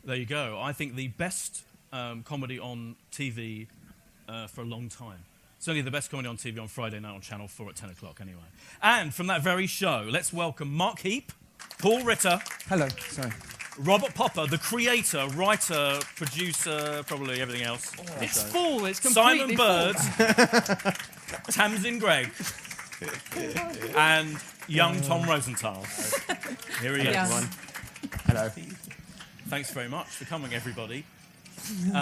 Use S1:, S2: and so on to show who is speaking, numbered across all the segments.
S1: There you go. I think the best comedy on TV for a long time. Certainly the best comedy on TV on Friday night on Channel 4 at 10 o'clock, anyway. And from that very show, let's welcome Mark Heap, Paul Ritter.
S2: Hello, sorry.
S1: Robert Popper, the creator, writer, producer, probably everything else.
S3: Oh, it's full, it's completely
S1: Simon Bird, Tamsin Greig, and young Tom Rosenthal. Here he is.
S2: Everyone. Hello.
S1: Thanks very much for coming, everybody.
S4: It's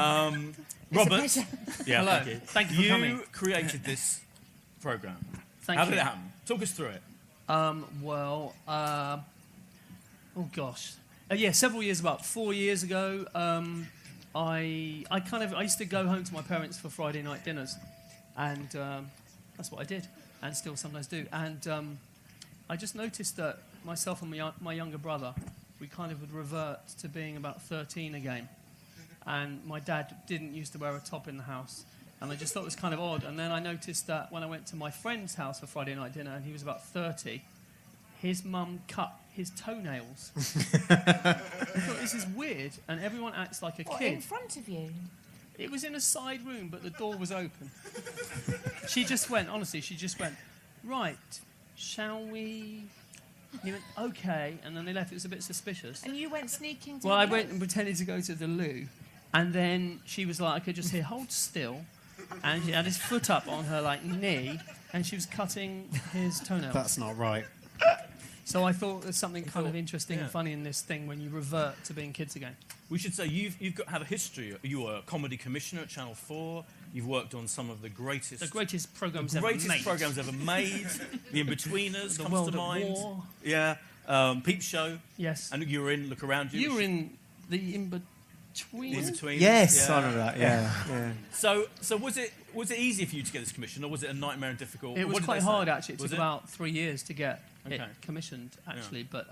S1: Robert,
S4: a pleasure.
S1: yeah,
S3: Hello.
S1: thank you.
S3: Thank you for coming.
S1: You created this program.
S3: Thank
S1: How
S3: you.
S1: did it happen? Talk us through it.
S3: Oh gosh. Yeah, several years, about 4 years ago, I used to go home to my parents for Friday night dinners, and that's what I did, and still sometimes do. And I just noticed that myself and my younger brother, we kind of would revert to being about 13 again. And my dad didn't used to wear a top in the house, and I just thought it was kind of odd. And then I noticed that when I went to my friend's house for Friday night dinner, and he was about 30, his mum cut his toenails. I thought, this is weird, and everyone acts like a
S4: What,
S3: kid.
S4: in front of you?
S3: It was in a side room, but the door was open. She just went, right, shall we? And he went, okay, and then they left. It was a bit suspicious.
S4: And you went sneaking to
S3: Well,
S4: the
S3: I went
S4: house?
S3: and pretended to go to the loo, and then she was like, I could just hear, hold still, and she had his foot up on her like knee, and she was cutting his toenails.
S5: That's not right.
S3: So I thought there's something kind of interesting and funny in this thing when you revert to being kids again.
S1: We should say you've have a history. You were a comedy commissioner at Channel 4. You've worked on some of the greatest
S3: programs ever made.
S1: Programs ever made. The Inbetweeners
S3: The
S1: comes
S3: World
S1: to
S3: at
S1: mind.
S3: War.
S1: Yeah. Peep Show.
S3: Yes.
S1: And you were in Look Around You.
S3: You were in the Inbetweeners?
S1: Inbetweeners.
S5: Yes,
S1: yeah.
S5: I remember that. Yeah.
S1: So was it easy for you to get this commission, or was it a nightmare and difficult?
S3: It was
S1: What did
S3: quite
S1: they say?
S3: hard, actually. It
S1: Was
S3: took about 3 years to get it
S1: Okay.
S3: commissioned, actually, but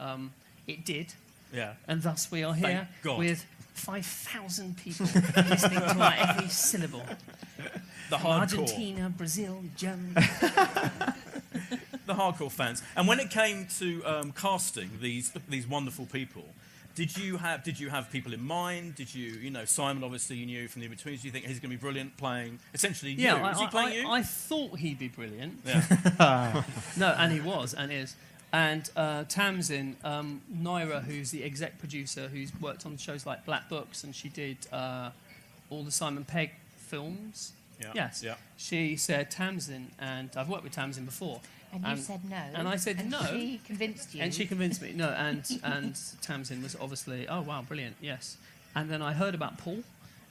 S3: it did.
S1: Yeah.
S3: And thus we are here
S1: Thank God.
S3: with 5,000 people listening to our every syllable.
S1: The
S3: From
S1: hardcore.
S3: Argentina, Brazil, Germany.
S1: The hardcore fans. And when it came to casting these wonderful people, did you have people in mind? Did you know, Simon, obviously you knew from the Inbetweeners. Do you think he's going to be brilliant playing essentially you?
S3: Yeah,
S1: Is he playing you?
S3: I thought he'd be brilliant.
S1: Yeah.
S3: No, and he was, and is. And Tamsin, Naira, who's the exec producer, who's worked on shows like Black Books, and she did all the Simon Pegg films.
S1: Yeah.
S3: Yes.
S1: Yeah.
S3: She said Tamsin, and I've worked with Tamsin before.
S4: And you said no.
S3: And I said no.
S4: And she convinced you.
S3: And she convinced me. No, and Tamsin was obviously, oh, wow, brilliant, yes. And then I heard about Paul,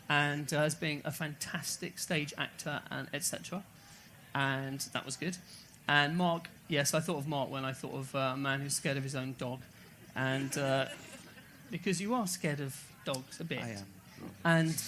S3: and as being a fantastic stage actor, and etc. And that was good. And Mark, yes, I thought of Mark when I thought of a man who's scared of his own dog. And because you are scared of dogs a bit.
S5: I am.
S3: And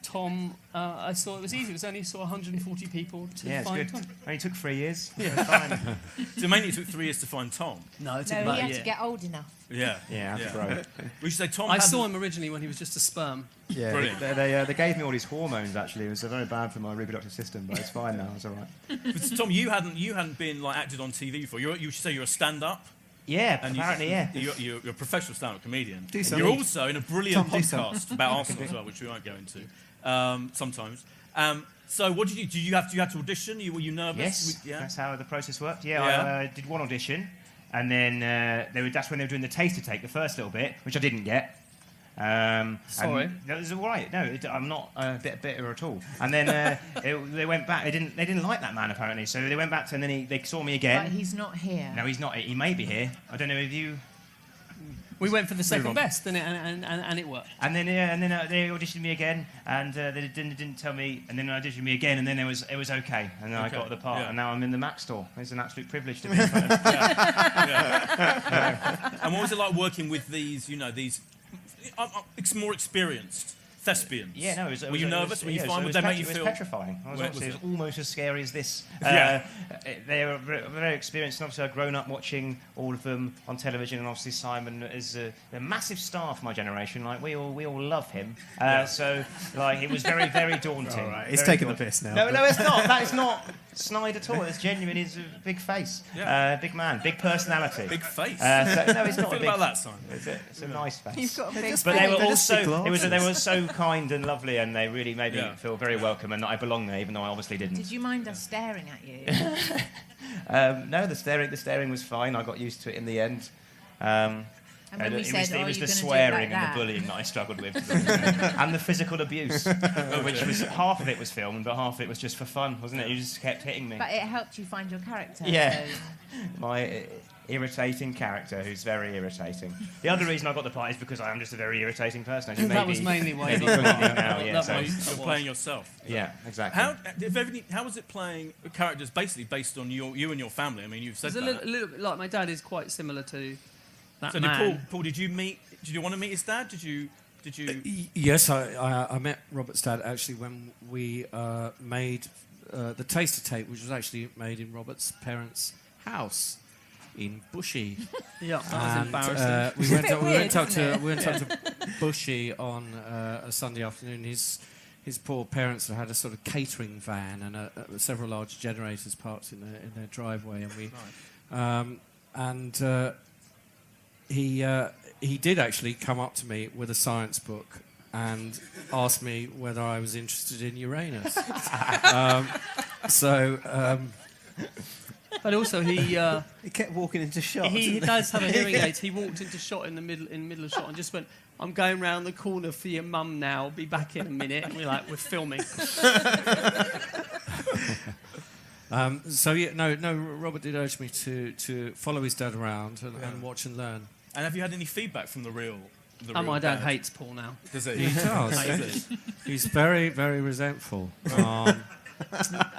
S3: Tom, I saw it was easy. It was only 140 people to find
S2: it's good.
S3: Tom.
S2: Only took 3 years.
S3: Yeah.
S2: Fine.
S1: So mainly it took 3 years to find Tom.
S3: No, it took
S4: No,
S3: about
S4: he
S3: a
S4: had
S3: year.
S4: to get old enough.
S1: Yeah.
S2: Yeah, that's right.
S1: We should say Tom.
S3: I saw him originally when he was just a sperm.
S2: Yeah,
S1: Brilliant.
S2: they gave me all these hormones. Actually, it was very bad for my reproductive system, but it's fine now. It's all right.
S1: But Tom, you hadn't been like acted on TV before. You should say you're a stand-up.
S2: Yeah,
S1: And
S2: apparently, yeah.
S1: You're a professional stand-up comedian.
S2: Do
S1: And
S2: some.
S1: you're also in a brilliant
S2: Tom, do some.
S1: podcast about Arsenal as well, which we won't go into sometimes. So what did you do? You have to audition? Were you nervous?
S2: Yes, that's how the process worked. Yeah,
S1: Yeah.
S2: I did one audition, and then that's when they were doing the taster take, the first little bit, which I didn't get.
S3: Sorry.
S2: And that was all right. No, I'm not a bit bitter at all. And then they went back. They didn't like that man apparently. So they went back to, and then they saw me again.
S4: But he's not here.
S2: No, he's not. He may be here. I don't know if you.
S3: We went for the second
S2: on.
S3: best, and it worked.
S2: And then they auditioned me again, and they didn't tell me. And then they auditioned me again, and then it was okay. And then I got the part,
S1: yeah.
S2: and now I'm in the Mac store. It's an absolute privilege to be in front of.
S1: And what was it like working with these more experienced thespians.
S2: Yeah, no.
S1: Were you nervous? Were you fine? Would they make you feel?
S2: It was petrifying.
S1: Where was
S2: It was
S1: it?
S2: almost as scary as this.
S1: Yeah.
S2: They were very experienced, and obviously I've grown up watching all of them on television, and obviously Simon is a massive star for my generation. Like we all love him. So like it was very very daunting.
S5: All right, he's
S2: Very
S5: taking the
S2: daunting.
S5: piss now.
S2: No, it's not. That is not snide at all. It's genuine. He's a big face, big man, big personality.
S1: Big face.
S2: So, no, it's
S1: How
S2: not
S1: do
S2: a
S1: you feel
S2: big.
S1: about that, Simon?
S2: It's a nice face.
S4: You've got a big
S2: But they were
S5: They're just big
S2: also they were
S5: glasses.
S2: so kind and lovely, and they really made me
S1: Yeah.
S2: feel very welcome, and that I belong there, even though I obviously didn't.
S4: Did you mind us staring at you?
S2: No, the staring was fine. I got used to it in the end.
S4: And when we
S2: it
S4: said,
S2: was,
S4: "Oh,
S2: it was
S4: you're
S2: the
S4: gonna do it
S2: swearing
S4: like
S2: and
S4: that?"
S2: the bullying that I struggled with, and the physical abuse, which was half of it was filmed, but half of it was just for fun, wasn't it? You just kept hitting me.
S4: But it helped you find your character.
S2: Yeah.
S4: So.
S2: My irritating character, who's very irritating. The other reason I got the part is because I am just a very irritating person. As you
S3: That
S2: maybe-
S3: was mainly why you
S2: maybe
S3: got the
S2: gleaning
S3: part.
S2: now, yeah,
S3: That
S2: so-
S3: was-
S1: You're playing yourself.
S2: Yeah, exactly.
S1: How was it playing characters basically based on you and your family? I mean, you've said
S3: It's a
S1: that.
S3: little bit like my dad is quite similar to that
S1: So
S3: man.
S1: Paul, did you want to meet his dad? Did you?
S6: Yes, I met Robert's dad actually when we made the taster tape, which was actually made in Robert's parents' house in Bushy.
S3: Yeah, that was
S6: And,
S3: embarrassing.
S6: we went up, we
S4: weird,
S6: went up
S4: isn't
S6: to
S4: it?
S6: we went up to Bushy on a Sunday afternoon. His poor parents had a sort of catering van and several large generators parked in their driveway, and he did actually come up to me with a science book and asked me whether I was interested in Uranus.
S3: But also he
S5: He kept walking into shot.
S3: he does have a hearing aid. He walked into shot in the middle of shot and just went, "I'm going round the corner for your mum now. I'll be back in a minute." And we're like, "We're filming."
S6: Robert did urge me to follow his dad around and watch and learn.
S1: And have you had any feedback from the real?
S3: And my dad hates Paul now.
S1: Does he?
S6: He does. He's very, very resentful.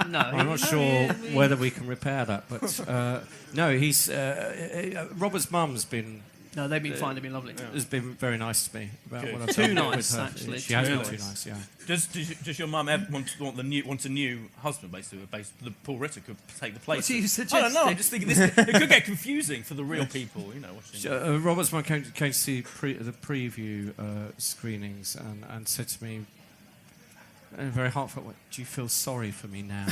S3: No,
S6: I'm not sure whether we can repair that, but no, he's Robert's mum's been
S3: No, they've been fine. They've been lovely.
S6: has been very nice to me about
S1: Good.
S6: what I've
S3: Too
S6: done
S3: nice,
S6: with her.
S3: actually,
S6: She has
S3: too
S6: been too
S1: nice.
S6: nice. Yeah.
S1: Does your mum ever want a new husband, basically? The Paul Ritter could take the place.
S3: What are you
S1: I don't know. I'm
S3: suggesting?
S1: just thinking it could get confusing for the real people, watching.
S6: Robert's mum came to see the preview screenings and said to me, in a very heartfelt way, "Do you feel sorry for me now?"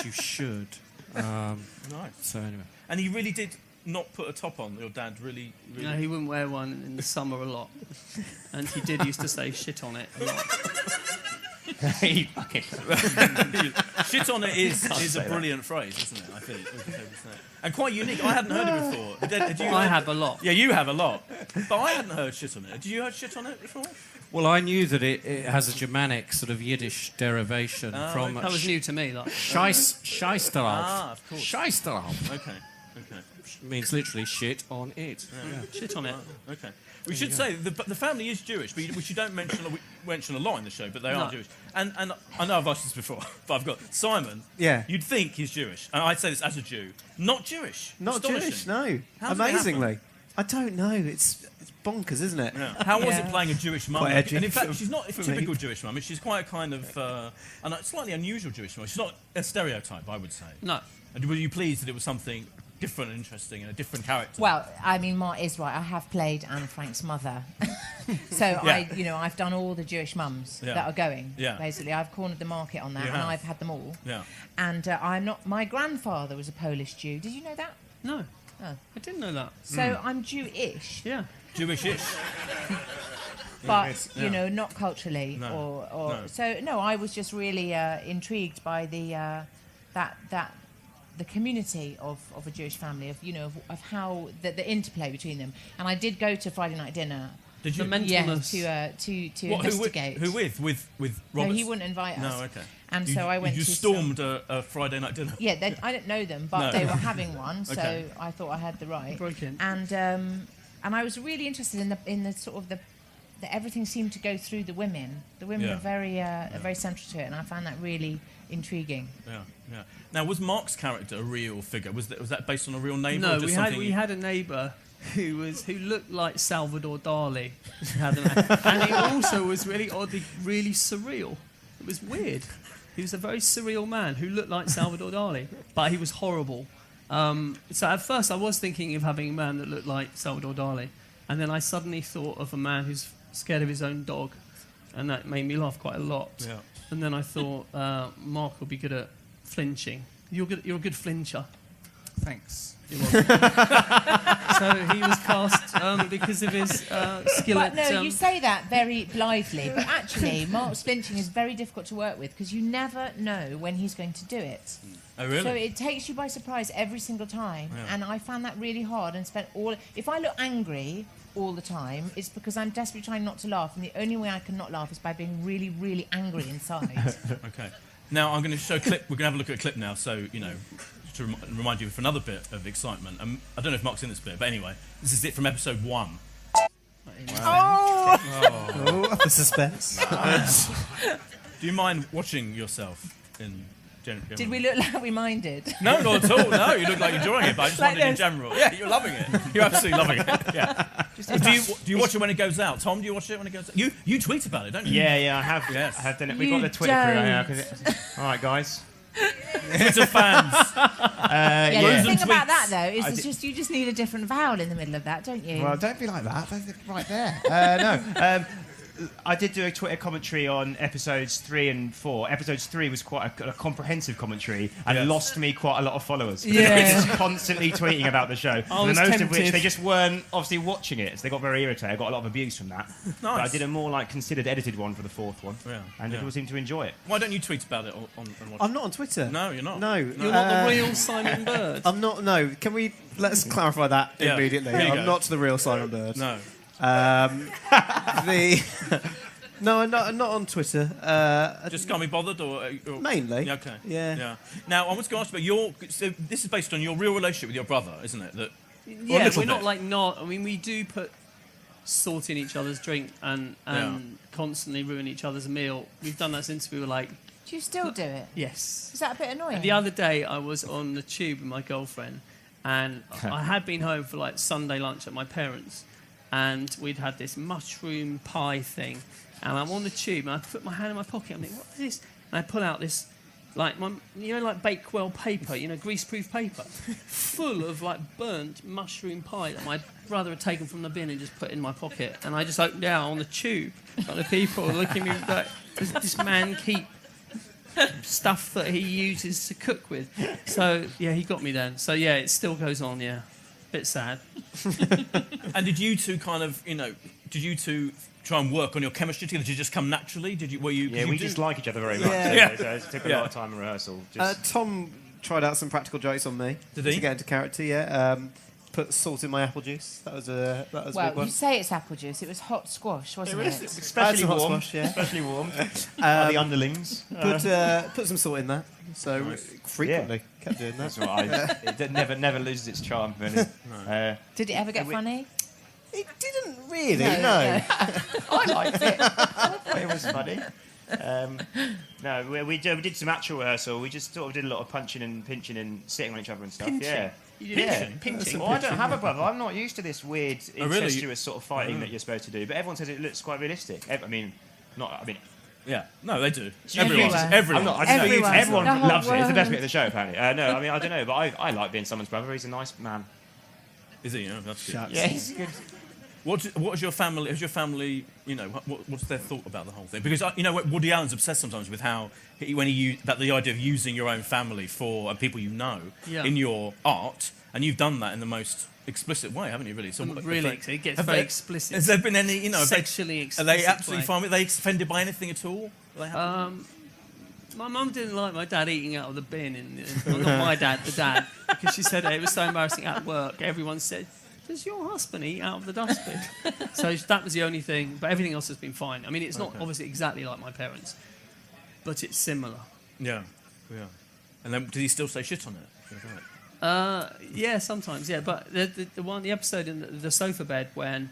S6: You should.
S1: Nice.
S6: So anyway.
S1: And he really did not put a top on. Your dad really.
S3: No, he wouldn't wear one in the summer a lot, and he did used to say "shit on it" a lot.
S2: He fucking-
S1: Shit on it is a
S2: say that.
S1: brilliant phrase, isn't it? I think. And quite unique. I hadn't heard it before. Did you
S3: I have a lot.
S1: Yeah, you have a lot. But I hadn't heard shit on it. Did you heard shit on it before?
S6: Well, I knew that it has a Germanic sort of Yiddish derivation from
S3: That was new to me. Like,
S6: Scheißdarauf.
S1: Ah, of course.
S6: Scheißdarauf
S1: Okay.
S6: means literally shit on it.
S3: shit on it.
S1: Okay. We should say the family is Jewish, which you don't mention a lot in the show, but they are
S3: No.
S1: Jewish. And I know I've asked this before, but I've got Simon.
S5: Yeah.
S1: You'd think he's Jewish, and I'd say this as a Jew, not Jewish.
S5: Not
S1: Astonishing.
S5: Jewish, no.
S1: How did it
S5: Amazingly. I don't know. It's bonkers, isn't it?
S1: Yeah. How was
S4: Yeah.
S1: it playing a Jewish mum?
S5: Quite edgy
S1: And in fact,
S5: for-
S1: she's not a
S5: for
S1: typical
S5: me.
S1: Jewish mum. She's quite a kind of and a slightly unusual Jewish mum. She's not a stereotype, I would say.
S3: No.
S1: And were you pleased that it was something different and interesting and a different character?
S4: Well, I mean, Mark is right. I have played Anne Frank's mother, so I've done all the Jewish mums
S1: Yeah.
S4: that are going.
S1: Yeah.
S4: Basically, I've cornered the market on that,
S1: You
S4: and
S1: have.
S4: I've had them all.
S1: Yeah.
S4: And I'm not. My grandfather was a Polish Jew. Did you know that?
S3: No.
S4: Oh.
S3: I didn't know that.
S4: So I'm Jewish,
S3: Yeah.
S1: Jewish-ish.
S4: but
S1: Yeah.
S4: not culturally.
S1: No.
S4: Or
S1: No.
S4: so no. I was just really intrigued by the the community of a Jewish family, of how the interplay between them. And I did go to Friday night dinner.
S1: Did you?
S3: The mentalness.
S4: To
S1: What,
S4: investigate.
S1: Who with? With
S4: No,
S1: Roberts?
S4: he wouldn't invite us.
S1: No, okay.
S4: And so I went
S1: You
S4: to
S1: stormed a Friday night dinner.
S4: Yeah, I don't know them, but
S1: No.
S4: they were having one, so
S1: Okay.
S4: I thought I had the right.
S3: Broke in.
S4: And I was really interested in the sort of the everything seemed to go through the women. The women
S1: Yeah.
S4: are very central to it, and I found that really intriguing.
S1: Yeah. Now, was Mark's character a real figure? Was that based on a real name?
S3: No,
S1: or just
S3: we
S1: something
S3: had a neighbour who looked like Salvador Dali. And he also was really oddly, really surreal. It was weird. He was a very surreal man who looked like Salvador Dali, but he was horrible. So at first I was thinking of having a man that looked like Salvador Dali, and then I suddenly thought of a man who's scared of his own dog, and that made me laugh quite a lot.
S1: Yeah.
S3: And then I thought Mark would be good at flinching. You're a good flincher.
S7: Thanks.
S3: You're welcome. So he was cast because of his skill
S4: But
S3: at...
S4: no, you say that very blithely, but actually, Mark's flinching is very difficult to work with because you never know when he's going to do it.
S1: Oh, really?
S4: So it takes you by surprise every single time, and I found that really hard and spent all... If I look angry all the time, it's because I'm desperately trying not to laugh, and the only way I can not laugh is by being really, really angry inside.
S1: Okay. Now I'm going to show a clip. We're going to have a look at a clip now, so, to remind you of another bit of excitement. I don't know if Mark's in this bit, but anyway, this is it from episode 1.
S5: Oh, the suspense.
S1: Do you mind watching yourself in general?
S4: Did we look like we minded?
S1: No, not at all. No, you look like you're enjoying it, but I just
S4: Like
S1: wondered in
S4: this.
S1: general. Yeah, you're loving it. You're absolutely loving it. Yeah. Do you watch it when it goes out? Tom, do you watch it when it goes out? You tweet about it, don't you?
S2: Yeah, I have.
S1: Yes.
S2: I have done it.
S4: You
S2: We've got the Twitter crew
S4: don't.
S2: now. All right, guys.
S1: Twitter fans.
S4: Yeah,
S1: Loads
S4: the
S1: of
S4: thing about
S1: tweets.
S4: that, though, is it's just you just need a different vowel in the middle of that, don't you?
S2: Well, don't be like that. That's right there. No. I did do a Twitter commentary on episodes 3 and 4. Episodes 3 was quite a comprehensive commentary and
S1: Yes.
S2: lost me quite a lot of followers.
S3: Yeah.
S2: They were just constantly tweeting about the show.
S3: I was
S2: Most of which
S3: tempted.
S2: they just weren't obviously watching it, so they got very irritated. I got a lot of abuse from that. But I did a more considered edited one for the 4th one.
S1: Yeah,
S2: And
S1: yeah.
S2: people seem to enjoy it.
S1: Why don't you tweet about it on watch?
S5: I'm not on Twitter.
S1: No, you're not.
S5: No.
S3: You're not the real Simon Bird.
S5: I'm not. No. Can we let's clarify that
S1: Yeah.
S5: immediately?
S1: Here you
S5: I'm
S1: go.
S5: not the real Simon Bird.
S1: No.
S5: No, I'm not on Twitter.
S1: Just can't be bothered, or
S5: Mainly.
S1: Yeah, okay.
S5: Yeah.
S1: Now I was going to ask about your. So this is based on your real relationship with your brother, isn't it? That.
S3: Yeah,
S1: little
S3: we're not
S1: bit.
S3: I mean, we do put salt in each other's drink and constantly ruin each other's meal. We've done that since we were like...
S4: Do you still do it?
S3: Yes.
S4: Is that a bit annoying?
S3: And the other day, I was on the tube with my girlfriend, and I had been home for Sunday lunch at my parents', and we'd had this mushroom pie thing, and I'm on the tube, and I put my hand in my pocket, I'm thinking, what is this? And I pull out this, Bakewell paper, greaseproof paper, full of burnt mushroom pie that my brother had taken from the bin and just put in my pocket, and I just opened it out on the tube, and the people looking at me like, does this man keep stuff that he uses to cook with? So yeah, he got me then. So yeah, it still goes on. Yeah, bit sad.
S1: And did you two try and work on your chemistry together? Did you just come naturally?
S2: Yeah, we dislike each other very much.
S5: Yeah.
S2: So it took a lot of time in rehearsal.
S5: Tom tried out some practical jokes on me.
S1: Did he?
S5: To get into character? Yeah. Put salt in my apple juice. That was a big
S4: Well,
S5: one.
S4: you say it's apple juice. It was hot squash, wasn't it?
S2: Especially
S5: some hot
S2: warm.
S5: squash, yeah.
S2: Especially warm. The underlings.
S5: Put some salt in that. So
S1: Nice.
S5: frequently kept doing that.
S2: That's right. It never loses its charm, really.
S4: Did it ever get funny?
S5: It didn't really.
S4: No.
S5: No.
S4: I liked it.
S2: It was funny. No, we did some actual rehearsal. We just sort of did a lot of punching and pinching and sitting on each other and stuff.
S3: Pinching?
S2: Yeah.
S3: You did
S2: Yeah.
S3: pinching.
S2: Well, I don't have a brother. I'm not used to this weird
S1: Oh, really?
S2: incestuous sort of fighting that you're supposed to do. But everyone says it looks quite realistic.
S1: Yeah. No, they do.
S4: Everyone.
S1: Everyone.
S2: I don't know.
S4: Everyone.
S2: Everyone
S4: The whole
S2: loves it. It's the best
S4: world.
S2: bit of the show, apparently. No, I don't know, but I like being someone's brother. He's a nice man.
S1: Is he? Yeah, that's good.
S5: Shucks.
S2: Yeah, he's good.
S1: What is your family? Has your family? What's their thought about the whole thing? Because Woody Allen's obsessed sometimes with how about the idea of using your own family for people
S3: Yeah.
S1: in your art, and you've done that in the most explicit way, haven't you? Really? So
S3: It gets
S1: have
S3: very
S1: they-
S3: explicit.
S1: Has there been any?
S3: Sexually
S1: Are
S3: explicit.
S1: they absolutely
S3: way.
S1: fine? Are they offended by anything at all? Are they happy?
S3: My mum didn't like my dad eating out of the bin. Well, not my dad, the dad, because she said it was so embarrassing at work. Everyone said, "Does your husband eat out of the dustbin?" So that was the only thing. But everything else has been fine. I mean, it's not obviously exactly like my parents, but it's similar.
S1: Yeah. And then, did he still say shit on it?
S3: Yeah, sometimes. Yeah, but the episode in the sofa bed when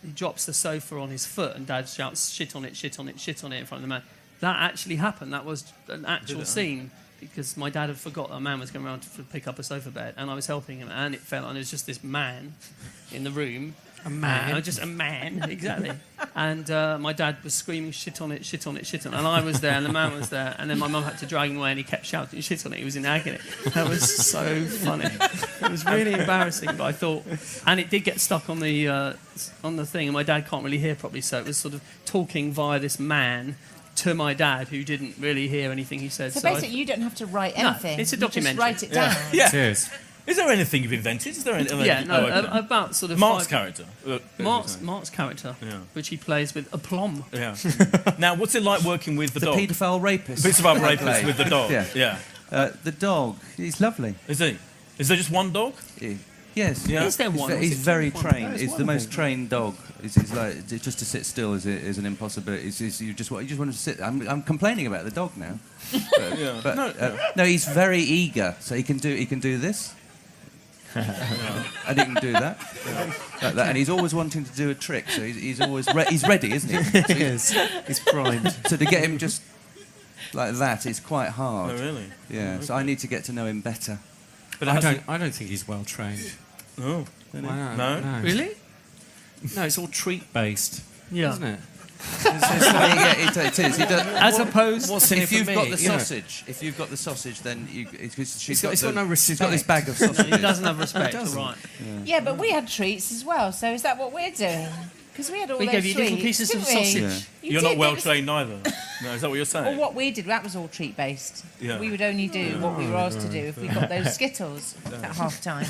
S3: he drops the sofa on his foot and Dad shouts shit on it, shit on it, shit on it in front of the man. That actually happened. That was an actual scene because my dad had forgot a man was going around to pick up a sofa bed, and I was helping him, and it fell, and there was just this man in the room.
S6: A man?
S3: Just a man, exactly. And my dad was screaming, shit on it, shit on it, shit on it. And I was there, and the man was there, and then my mum had to drag him away, and he kept shouting, shit on it. He was in agony. That was so funny. It was really embarrassing, but I thought... And it did get stuck on the thing, and my dad can't really hear properly, so it was sort of talking via this man to my dad, who didn't really hear anything he said.
S4: So basically, you don't have to write anything.
S3: No, it's a
S4: You
S3: documentary.
S4: just write it down.
S1: Yeah.
S6: Cheers.
S1: Is there anything you've invented? Is there anything?
S3: Yeah, no,
S1: okay.
S3: about sort of...
S1: Mark's character.
S3: Mark's character,
S1: Yeah.
S3: which he plays with aplomb.
S1: Yeah. Now, what's it like working with the
S7: The
S1: dog?
S7: paedophile rapist.
S1: Bits about rapists with the dog.
S7: Yeah.
S1: Yeah.
S7: The dog, he's lovely.
S1: Is he? Is there just one dog?
S7: Yes.
S1: Yeah.
S3: Is there one?
S7: He's very trained.
S5: There's
S7: He's
S5: one,
S7: the
S5: I
S7: most
S5: think.
S7: trained dog. It's like just to sit still is an impossibility. You just want to sit. I'm complaining about the dog now. But no, he's very eager. So he can do this. And he can do that. Like that. And he's always wanting to do a trick. So he's always he's ready, isn't he? So
S5: He's primed.
S7: So to get him just like that is quite hard.
S1: Oh, really?
S7: Yeah.
S1: Okay.
S7: So I need to get to know him better.
S1: But
S6: I don't think he's well trained.
S1: Oh.
S6: No.
S3: Really?
S6: No, it's all treat based,
S3: Yeah.
S6: isn't it?
S7: Yeah, it is. He does,
S3: As opposed...
S6: What's in it
S7: if
S6: for
S7: you've
S6: me?
S7: got the
S6: You know?
S7: sausage, then she's
S6: He's got no
S7: She's
S6: respect.
S7: got this bag of sausages.
S3: He doesn't have respect,
S6: doesn't.
S3: right.
S4: Yeah, but we had treats as well. So is that what we're doing? Because we had all
S3: We
S4: those
S3: gave you little
S4: treats,
S3: pieces of
S4: didn't we?
S3: sausage.
S7: Yeah.
S1: You're
S4: did,
S1: not well
S4: it was-
S1: trained either. No, is that what you're saying?
S4: Well, what we did, that was all treat based.
S1: Yeah.
S4: We would only do what we were asked to do if we got those Skittles at half time.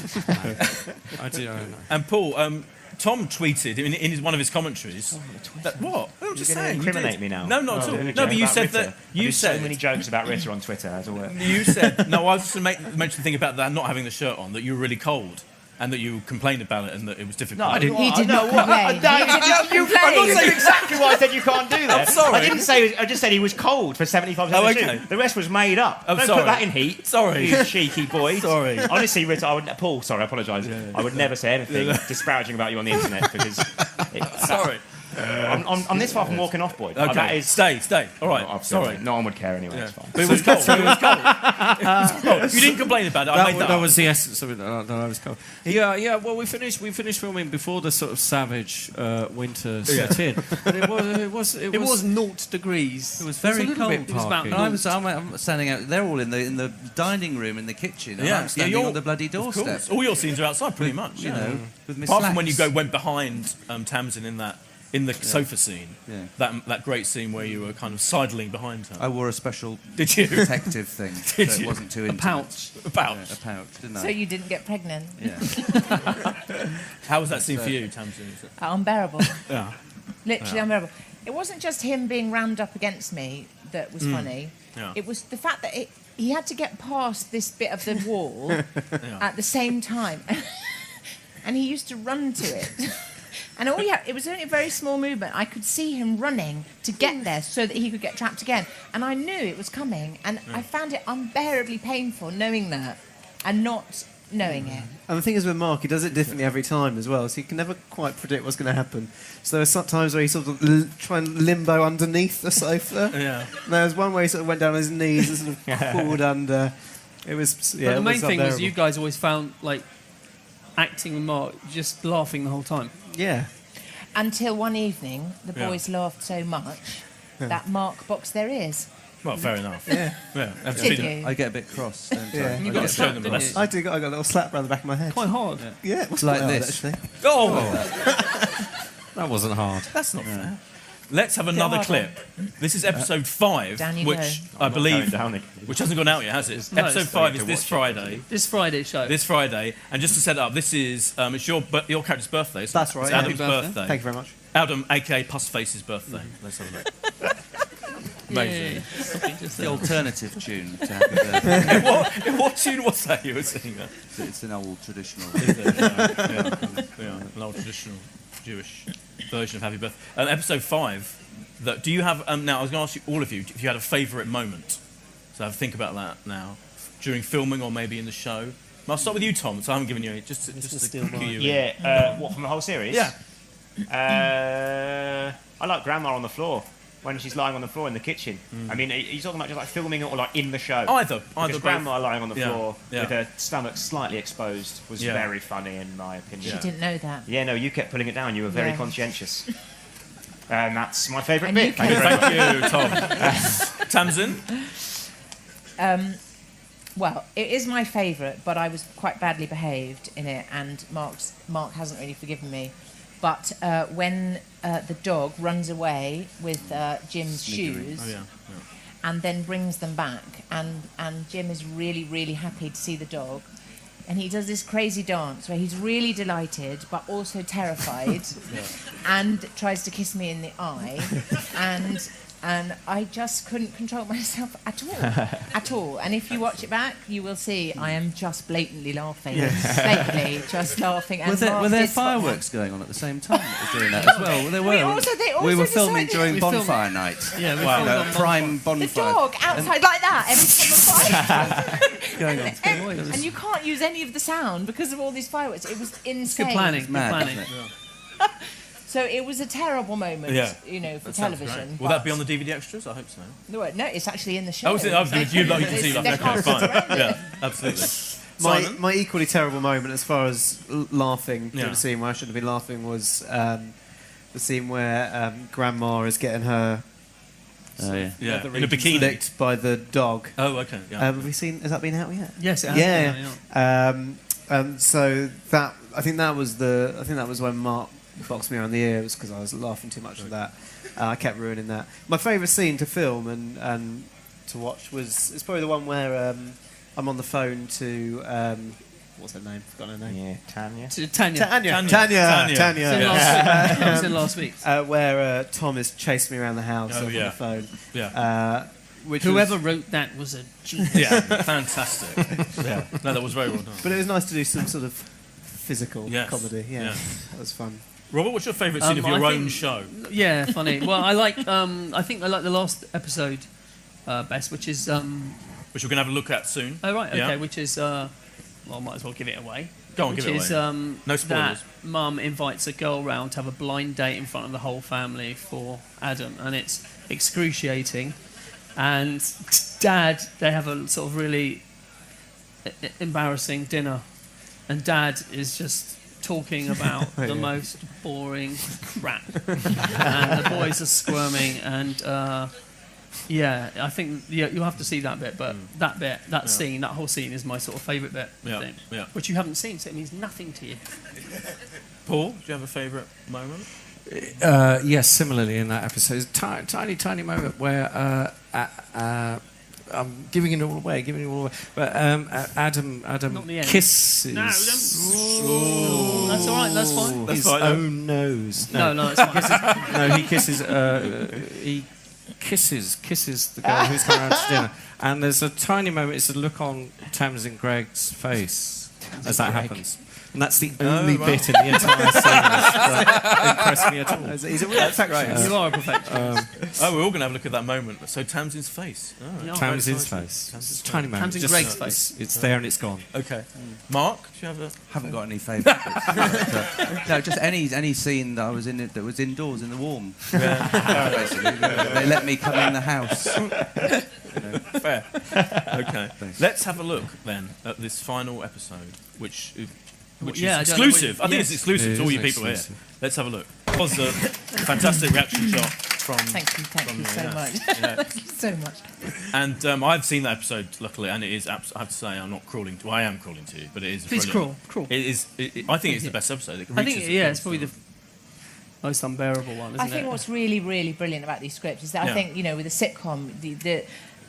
S6: I don't know.
S1: And Paul, Tom tweeted in one of his commentaries. That, what? I'm just
S2: You're going
S1: saying.
S2: to
S1: you
S2: incriminate
S1: did.
S2: me now.
S1: No, not at all.
S2: Doing a
S1: No,
S2: joke
S1: but you
S2: about
S1: said
S2: Ritter.
S1: that.
S2: I
S1: You
S2: do
S1: said.
S2: so many jokes about Ritter on Twitter. That's all it.
S1: You said. No, I was just mention the thing about that not having the shirt on. That you were really cold, and that you complained about it, and that it was difficult.
S2: I didn't.
S4: He did not complain. He didn't
S2: I'm not
S4: complain.
S2: saying exactly what I said you can't do that.
S1: I'm sorry.
S2: I didn't say. I just said he was cold for 75%
S1: Oh,
S2: of the
S1: okay.
S2: shoot. The rest was made up.
S1: I'm
S2: Don't
S1: sorry.
S2: put that in heat.
S1: Sorry.
S2: You cheeky boy.
S1: Sorry.
S2: Honestly, Ritter, Paul, sorry, I apologise. I would never say anything disparaging about you on the internet because.
S1: Sorry.
S2: I'm this far from walking off, boy.
S1: Okay.
S2: That is.
S1: Stay. All right.
S2: Sorry.
S1: Sorry.
S2: No one would care anyway.
S1: Yeah.
S2: It's fine.
S1: But it was cold. It was cold. It was cold. You didn't complain about it. I made
S6: That
S1: up.
S6: was the essence of it. That I was cold. Yeah. Well, we finished filming before the sort of savage winter set in. But it was
S3: 0 degrees.
S7: It was very
S6: a little
S7: cold.
S6: bit
S3: It was about
S6: parky.
S7: And I'm standing out. They're all in the dining room in the kitchen. And
S1: Yeah.
S7: I'm standing
S1: you're-
S7: on the bloody
S1: Of
S7: doorstep.
S1: course. All your scenes are outside, pretty much.
S7: You know, with my
S1: Apart from when you
S7: slacks.
S1: went behind Tamsin in the sofa scene,
S7: Yeah.
S1: that great scene where you were kind of sidling behind her.
S7: I wore a special
S1: Did you?
S7: protective thing,
S1: Did
S7: so
S1: you?
S7: it wasn't too
S3: A
S7: intimate.
S3: pouch.
S1: About.
S7: Yeah, a pouch, didn't I?
S4: So you didn't get pregnant.
S7: Yeah.
S1: How was that scene for you, Tamsin?
S4: Unbearable.
S1: Yeah.
S4: Literally unbearable. It wasn't just him being rammed up against me that was funny.
S1: Yeah.
S4: It was the fact that he had to get past this bit of the wall at the same time. And he used to run to it. And it was only a very small movement. I could see him running to get there so that he could get trapped again. And I knew it was coming. And I found it unbearably painful knowing that and not knowing it.
S5: And the thing is with Mark, he does it differently every time as well, so you can never quite predict what's going to happen. So there are some times where he sort of try and limbo underneath the sofa.
S1: Yeah.
S5: And there was one where he sort of went down on his knees and sort of crawled under. It was, yeah.
S3: But the
S5: it
S3: main
S5: was
S3: thing was
S5: unbearable.
S3: you guys always found, like, acting with Mark, just laughing the whole time.
S5: Yeah.
S4: Until one evening, the
S1: Yeah.
S4: boys laughed so much that Mark boxed their ears.
S1: Well, fair enough.
S5: Yeah.
S1: Yeah.
S4: Did you?
S7: I get a bit cross, don't
S5: Yeah.
S7: I?
S3: You
S7: I
S3: got
S7: get-
S3: slapped,
S1: them
S3: didn't
S1: the
S3: you?
S5: I got a little slap around the back of my head.
S3: Quite hard.
S5: Yeah, it was
S7: Like
S5: quite hard,
S7: this.
S5: actually.
S1: Oh,
S6: That wasn't hard.
S1: that's not fair. Let's have another
S4: harder.
S1: clip. This is episode 5,
S4: Down you
S1: which
S4: go.
S1: I believe,
S2: Down it.
S1: which hasn't gone out yet, has it?
S3: No,
S1: Episode
S3: it's
S1: 5
S2: to
S1: is this
S2: watch it.
S1: Friday.
S3: This Friday show.
S1: This Friday, and just to set it up, this is it's your character's birthday. Isn't
S5: That's
S1: it?
S5: right,
S1: It's
S5: yeah.
S1: Adam's
S3: Happy birthday.
S1: birthday.
S5: Thank you very much.
S1: Adam, aka Pussface's birthday. Let's have a look. Amazing.
S7: The alternative tune to Happy Birthday.
S1: What tune was that you were singing?
S7: It's an old traditional.
S1: An old traditional Jewish version of Happy Birthday. Episode 5. Do you have now? I was going to ask you, all of you, if you had a favourite moment. So have a think about that now, during filming or maybe in the show. I'll start with you, Tom. So I haven't given you any. Just to
S5: steal
S1: cue
S5: mine.
S1: you in.
S2: Yeah. What from the whole series?
S1: Yeah.
S2: I like Grandma on the floor. when she's lying on the floor in the kitchen. I mean, are you talking about just like filming it or like in the show?
S1: Either
S2: Because Grandma lying on the floor
S1: Yeah.
S2: with her stomach slightly exposed was
S1: Yeah.
S2: very funny in my opinion.
S4: She didn't know that.
S2: Yeah, no, you kept pulling it down. You were very
S4: Yeah.
S2: conscientious. And that's my favourite
S4: And
S2: bit.
S4: you
S2: Thank you very much.
S1: Thank you, Tom. Tamsin?
S4: Well, it is my favourite, but I was quite badly behaved in it, and Mark hasn't really forgiven me. But when the dog runs away with Jim's shoes, and then brings them back, and Jim is really, really happy to see the dog, and he does this crazy dance where he's really delighted but also terrified, and tries to kiss me in the eye, and I just couldn't control myself at all. And if you watch it back, you will see I am just blatantly laughing, blatantly just laughing. And
S7: Were there fireworks going on at the same time that were doing that as well? Well, there were.
S4: We
S7: were filming
S4: decided-
S7: during
S3: We
S7: bonfire night.
S3: Yeah, we filmed on
S7: Prime
S4: The
S7: bonfire.
S4: dog outside like that every single
S7: Going on.
S4: fight. And you can't use any of the sound because of all these fireworks. It was insane.
S3: Good planning. Good
S7: Mad,
S3: planning.
S7: isn't it?
S4: So it was a terrible moment, you know, for
S1: That sounds
S4: television.
S1: great. Will that be on the DVD extras? I hope so.
S4: No, it's actually in the show.
S1: Oh, is it? Oh, good. You can see that.
S4: They
S1: Okay,
S4: can't
S1: fine.
S4: sit around it.
S1: Yeah, absolutely. Simon?
S5: My equally terrible moment, as far as laughing
S1: Yeah.
S5: through the scene where I shouldn't have been laughing, was the scene where Grandma is getting her
S7: Oh, yeah.
S1: Yeah,
S5: leather
S1: in a bikini.
S5: licked by the dog.
S1: Oh, okay. Yeah.
S5: Have we seen? Has that been out yet?
S3: Yes, it has
S5: Yeah.
S3: been, yeah.
S5: And so that I think that was when Mark boxed me around the ears because I was laughing too much at that. I kept ruining that. My favourite scene to film and to watch it's probably the one where I'm on the phone to what's her name? Forgotten her name.
S2: Yeah, Tanya.
S3: To Tanya.
S5: Tanya.
S3: It's in
S1: Yeah.
S3: last week. It was in last week.
S5: Where Tom is chasing me around the house
S1: Oh,
S5: on
S1: yeah.
S5: the phone.
S1: Yeah.
S5: Which
S3: Whoever
S5: was,
S3: wrote that was a genius.
S1: Yeah, fantastic. Yeah. No, that was very well done.
S5: but it was nice to do some sort of physical
S1: Yes.
S5: comedy. Yeah,
S1: Yeah.
S5: that was fun.
S1: Robert, what's your favourite scene of your
S3: I
S1: own
S3: think-
S1: show?
S3: Yeah, funny. Well, I like. I think I like the last episode best, which is.
S1: Which we're going to have a look at soon.
S3: Oh right, okay.
S1: Yeah.
S3: Which is. Well, I might as well give it away.
S1: Go on,
S3: Which
S1: give it
S3: is
S1: away. No spoilers.
S3: that mum invites a girl round to have a blind date in front of the whole family for Adam, and it's excruciating. And Dad, they have a sort of really embarrassing dinner, and Dad is just talking about the most boring crap, and the boys are squirming, and yeah, I think you'll have to see that bit, but that scene, that whole scene is my sort of favourite bit, I
S1: Yeah,
S3: think,
S1: yeah.
S3: which you haven't seen, so it means nothing to you.
S1: Paul, do you have a favourite moment?
S6: Yes, similarly in that episode, it's a tiny moment where I'm giving it all away. But Adam
S3: Not the end.
S6: kisses
S3: No, don't. That's all right. That's fine.
S6: his
S1: fine,
S6: own nose.
S3: No, it's fine.
S6: No, he kisses. He kisses the girl who's coming around to dinner, and there's a tiny moment. It's a look on Tamsin Greig's face as that happens, and that's the only
S1: wow.
S6: bit in the entire series that impressed me at all.
S5: He's a real perfectionist.
S3: You are a perfectionist.
S1: Oh, we're all going to have a look at that moment. So Tamsin's face. Oh,
S3: Yeah.
S6: Tamsin's
S1: very
S6: face.
S1: Tamsin's
S6: It's a tiny moment.
S3: Tamsin
S6: Just-
S3: Greig's face.
S6: It's there and it's gone.
S1: Okay. Mark, do you have a...
S7: Haven't got any favourites. No, just any scene that I was in that was indoors in the warm. Basically, they let me come in the house.
S1: Fair. Okay. Let's have a look then at this final episode, which
S3: Yeah, I
S1: is
S3: don't know
S1: exclusive.
S3: what-
S1: I think it's
S3: yes.
S1: exclusive
S6: It
S1: to all
S6: is
S1: you people
S6: exclusive.
S1: here. Let's have a look. It was a fantastic reaction shot from...
S4: Thank you so much.
S1: Yeah.
S4: Thank you so much.
S1: And I've seen that episode, luckily, and it is. I have to say, I'm not crawling. Well, I am crawling to you, but it is.
S3: Please
S1: brilliant.
S3: crawl.
S1: It is. I think it's the best episode. It
S3: I think,
S1: reaches the
S3: yeah, it's
S1: point.
S3: probably the most unbearable one, isn't
S4: I
S3: it?
S4: think what's really, really brilliant about these scripts is that
S1: Yeah.
S4: I think, you know, with a sitcom, the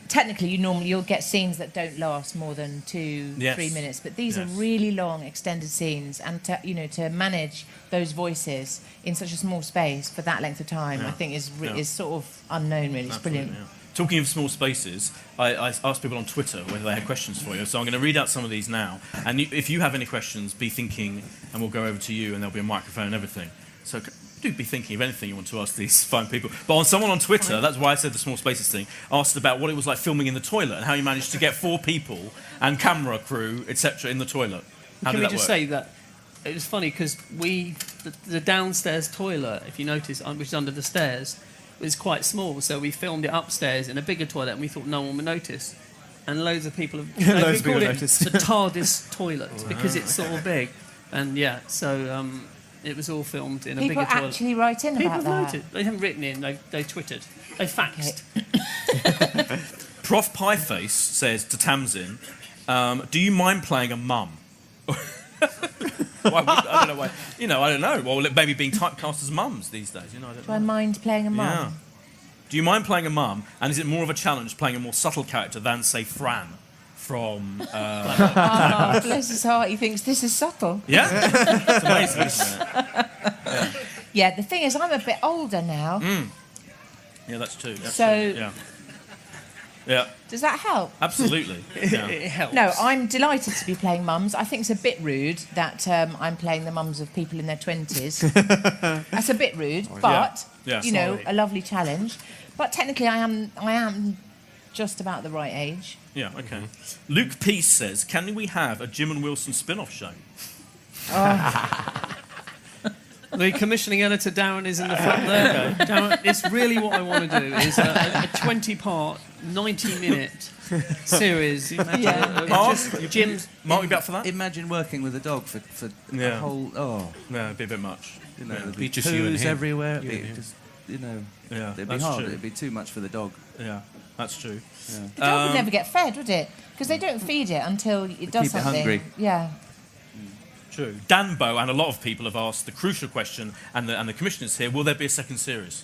S4: technically you'll get scenes that don't last more than 2-3
S1: Yes.
S4: minutes, but these
S1: Yes.
S4: are really long, extended scenes, and to manage those voices in such a small space for that length of time, I think is sort of unknown. Really, it's brilliant.
S1: Absolutely, yeah. Talking of small spaces, I asked people on Twitter whether they had questions for you, so I'm going to read out some of these now. And if you have any questions, be thinking, and we'll go over to you, and there'll be a microphone and everything. So do be thinking of anything you want to ask these fine people. But someone on Twitter, that's why I said the small spaces thing, asked about what it was like filming in the toilet and how you managed to get 4 people and camera crew, etc., in the toilet. How
S3: Can
S1: did
S3: we
S1: that
S3: just
S1: work?
S3: say that it was funny because the downstairs toilet, if you notice, which is under the stairs, was quite small, so we filmed it upstairs in a bigger toilet, and we thought no one would notice. And loads of people have
S5: Loads of
S3: called
S5: people
S3: it
S5: noticed.
S3: the TARDIS toilet because it's sort of big. And yeah, so it was all filmed in a
S4: People
S3: bigger toilet.
S4: actually write in
S3: People
S4: about
S3: have
S4: that.
S3: noted. They haven't written in. They tweeted. They faxed.
S1: Prof Pieface says to Tamsin, do you mind playing a mum? I don't know why. I don't know. Well, maybe being typecast as mums these days. I don't
S4: Do
S1: know.
S4: I mind playing a mum?
S1: Yeah. Do you mind playing a mum? And is it more of a challenge playing a more subtle character than, say, Fran from...
S4: Oh, bless his heart, he thinks this is subtle.
S1: Yeah? It's amazing, isn't it?
S4: Yeah, the thing is, I'm a bit older now.
S1: Yeah, that's true.
S4: So-
S1: Yeah,
S4: Does that help?
S1: absolutely. Yeah.
S3: It helps.
S4: No, I'm delighted to be playing mums. I think it's a bit rude that I'm playing the mums of people in their 20s. That's a bit rude, but,
S1: Yeah,
S3: sorry.
S4: a lovely challenge. But technically, I am just about the right age.
S1: Yeah, okay. Luke Peace says, can we have a Jim and Wilson spin-off show?
S3: The commissioning editor, Darren, is in the front there. Darren, it's really what I want to do is a 20-part, 90-minute series. Imagine just Jim's...
S1: Mark, you be up for that?
S7: Imagine working with a dog for a
S1: Yeah.
S7: whole. Oh,
S1: Yeah, it'd be a bit much.
S7: there'd
S6: Be
S7: be
S6: just you and
S7: poos
S6: him.
S7: everywhere. It'd
S6: You
S7: be
S6: and him.
S7: just,
S1: Yeah,
S7: it'd be
S1: that's
S7: hard.
S1: true.
S7: It'd be too much for the dog.
S1: Yeah, that's true.
S4: The dog would never get fed, would it? Because they don't feed it until it does
S7: keep it
S4: something.
S7: hungry.
S4: Yeah.
S1: True. Danbo and a lot of people have asked the crucial question, and the commissioners here, will there be a second series?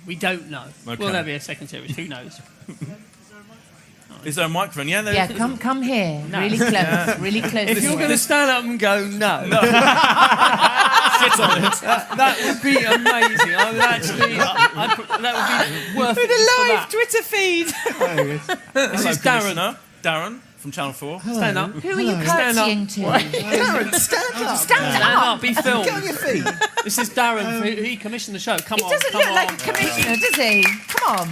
S3: We don't know.
S1: Okay.
S3: Will there be a second series? Who knows?
S1: Is there a microphone? Yeah, there
S4: Yeah,
S1: is.
S4: come here. Really close. Really close.
S3: If you're going to stand up and go no,
S1: Sit on it.
S3: that would be amazing. I would actually, that would be worth it just for that.
S4: Twitter feed.
S3: This is Darren.
S1: Commissioner, Darren from Channel 4.
S3: Stand up.
S4: Who are you
S3: Stand up.
S4: curtsying to?
S5: Darren, stand up.
S3: Stand up. Be filmed.
S5: Get on your feet.
S3: This is Darren. He commissioned the show. Come
S4: He
S3: on.
S4: doesn't
S3: come
S4: look
S3: on.
S4: like a commissioner, does he? Come on.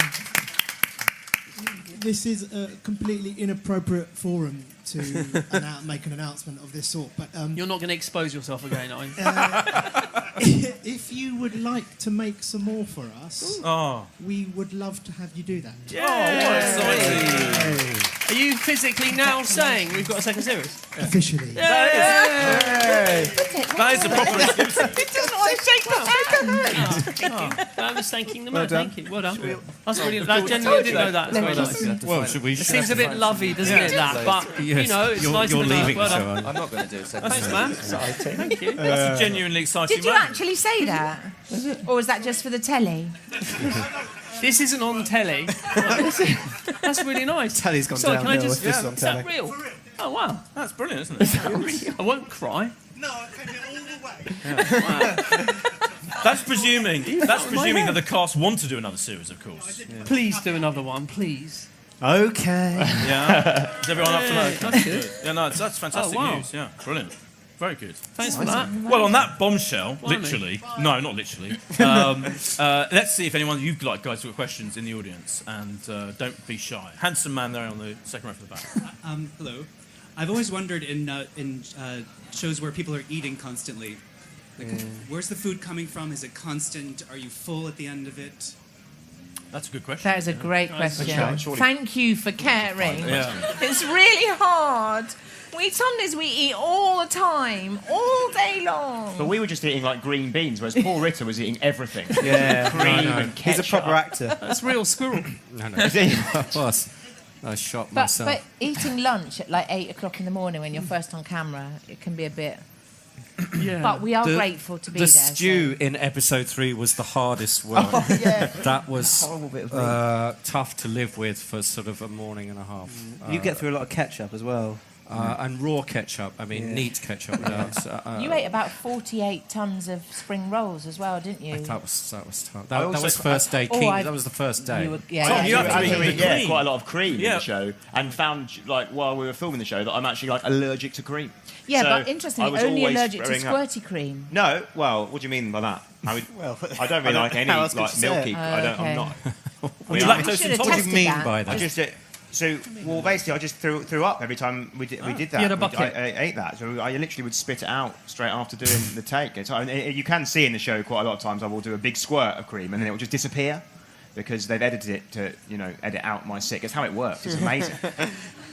S8: This is a completely inappropriate forum to make an announcement of this sort, but
S3: You're not going to expose yourself again, are you?
S8: if you would like to make some more for us,
S1: Oh.
S8: we would love to have you do that.
S3: Are you physically now saying we've got a second series?
S8: Officially.
S1: That is a proper exclusive.
S4: He doesn't want to shake my hand.
S3: I was thanking the man.
S5: done.
S3: Thank you. Well done. That's brilliant. That genuinely didn't know that. That's well done.
S6: Well, should we?
S3: It seems a bit lovey, doesn't it? That, but it's
S6: you're,
S3: nice
S6: you're
S3: to know.
S6: leaving
S3: Well
S6: the show,
S3: done.
S6: aren't you?
S7: I'm not going to do a second.
S3: Thanks, man. Thank you.
S1: That's a genuinely exciting
S4: Did you
S1: moment.
S4: actually say that? Or was that just for the telly?
S3: This isn't on telly. That's really nice.
S5: Telly's gone
S3: Sorry, can I
S5: downhill
S3: just?
S5: if this is on
S3: Is that
S5: telly.
S3: real? Oh wow.
S1: That's brilliant, isn't it?
S3: I won't cry.
S8: No, I came here all the way.
S1: That's presuming that the cast want to do another series, of course.
S3: Please do another one, please.
S5: Okay.
S1: Yeah. Is everyone up for that?
S3: That's good.
S1: Yeah, no, that's fantastic
S3: Oh, wow.
S1: news. Yeah, brilliant. Very good.
S3: Thanks for that.
S1: Well, on that bombshell,
S3: Blimey.
S1: literally. No, not literally. Let's see if anyone you've got guys got questions in the audience, and don't be shy. Handsome man there on the second row from the back.
S9: Hello. I've always wondered in shows where people are eating constantly, like, where's the food coming from? Is it constant? Are you full at the end of it?
S1: That's a good question.
S4: That is a great question.
S2: surely-
S4: Thank you for caring.
S1: Yeah.
S4: It's really hard. Sometimes we eat all the time, all day long.
S2: But we were just eating like green beans, whereas Paul Ritter was eating everything.
S5: Yeah.
S2: Cream and
S5: He's a
S2: ketchup.
S5: proper actor.
S3: That's real squirrel.
S6: No.
S2: Is he?
S6: Plus, I shot
S4: But
S6: myself.
S4: eating lunch at like 8 o'clock in the morning when you're first on camera, it can be a bit.
S3: Yeah.
S4: But we are
S6: The-
S4: grateful to be
S6: The
S4: there.
S6: stew in episode 3 was the hardest work. That was tough to live with for sort of a morning and a half.
S5: You get through a lot of ketchup as well.
S6: And raw ketchup. I mean,
S5: Yeah.
S6: neat ketchup.
S4: You ate about 48 tons of spring rolls as well, didn't you?
S6: That was tough.
S2: I
S6: That
S2: also-
S6: was first day.
S4: Oh,
S6: That was the first day.
S4: You were, yeah,
S1: Tom,
S4: yeah,
S1: you have to
S2: I
S1: eat
S2: had
S1: the cream.
S2: quite a lot of cream in
S1: Yeah.
S2: the show, and found like while we were filming the show that I'm actually like allergic to cream.
S4: Yeah,
S2: So
S4: but
S2: I
S4: interestingly,
S2: was
S4: only
S2: always
S4: allergic to
S2: throwing up.
S4: squirty cream.
S2: No, well, what do you mean by that? I don't really like any
S5: how else could
S2: like
S5: you say
S2: milky.
S5: it?
S2: I don't.
S4: Okay.
S2: I'm not.
S1: Would you
S2: Yeah.
S1: lactose
S4: You should have
S1: intolerant?
S6: What do you
S4: tested
S6: mean
S4: that.
S6: by
S2: I
S6: that?
S2: just well, basically, I just threw up every time we did that.
S3: You had a
S2: I
S3: bucket.
S2: ate that, so I literally would spit it out straight after doing the take. You can see in the show quite a lot of times I will do a big squirt of cream and then it will just disappear. because they've edited it to, edit out my sick. It's how it works. It's amazing.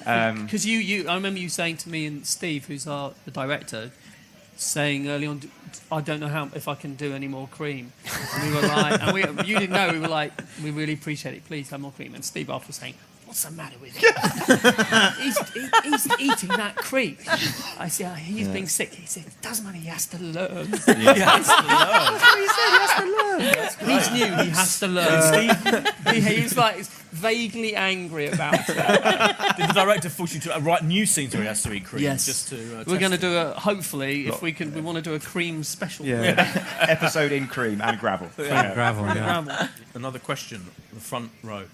S3: Because I remember you saying to me and Steve, who's the director, saying early on, I don't know if I can do any more cream. And we were like, you didn't know, we were like, we really appreciate it, please have more cream. And Steve after was saying, what's the matter with him? he's eating that cream. I said, he's being sick. He said, it doesn't matter, he has to learn.
S1: He has to learn.
S3: That's what he said, he has to learn. He knew he has to learn. He was like vaguely angry about it.
S1: Did the director force you to write new scenes where he has to eat cream?
S3: Yes.
S1: Just to,
S3: we're going to do hopefully, if we can, we want to do a cream special.
S2: Episode in cream and gravel.
S6: Gravel, yeah.
S3: Gravel.
S1: Another question, the front row.